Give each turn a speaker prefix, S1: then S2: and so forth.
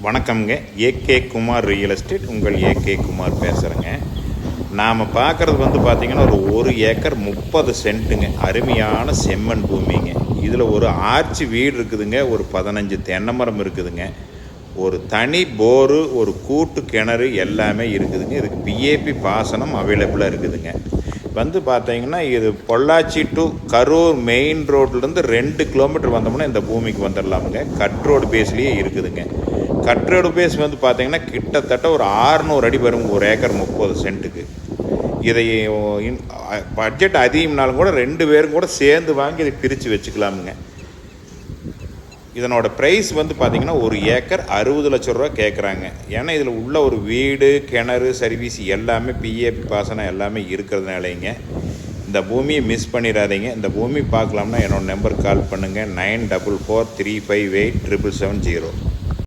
S1: வணக்கம்ங்க. AK Kumar real estate. உங்கள் AK Kumar பேசுகிறேங்க. நாம் பார்க்குறது பார்த்திங்கன்னா ஒரு ஏக்கர் 30 சென்ட்டுங்க. அருமையான செம்மண் பூமிங்க. இதில் ஒரு ஆர்ச்சி வீடு இருக்குதுங்க. ஒரு 15 தென்னை மரம் இருக்குதுங்க. ஒரு தனி போரு, ஒரு கூட்டு கிணறு எல்லாமே இருக்குதுங்க. இதுக்கு பிஏபி பாசனம் அவைலபிளாக இருக்குதுங்க. பார்த்தீங்கன்னா இது பொள்ளாச்சி டு கரூர் மெயின் ரோட்லேருந்து 2 கிலோமீட்டர் வந்தோம்னா இந்த பூமிக்கு வந்துடலாமுங்க. கட் ரோடு பேஸ்லேயே இருக்குதுங்க. கட் ரோடு பேஸ் பார்த்தீங்கன்னா கிட்டத்தட்ட ஒரு 600 அடி வரும் ஒரு ஏக்கர் 30 சென்ட்டுக்கு. இதை பட்ஜெட் அதிகம்னாலும் கூட 2 பேரும் கூட சேர்ந்து வாங்கி இதை பிரித்து வச்சுக்கலாமுங்க. இதனோட ப்ரைஸ் பார்த்திங்கன்னா ஒரு ஏக்கர் 60 லட்ச ரூபா கேட்குறாங்க. ஏன்னா இதில் உள்ள ஒரு வீடு, கிணறு, சர்வீஸ் எல்லாமே பிஏபி பாசனம் எல்லாமே இருக்கிறதுனாலேங்க இந்த பூமியை மிஸ் பண்ணிடாதீங்க. இந்த பூமி பார்க்கலாம்னா என்னோடய நம்பருக்கு கால் பண்ணுங்கள். 9443587770.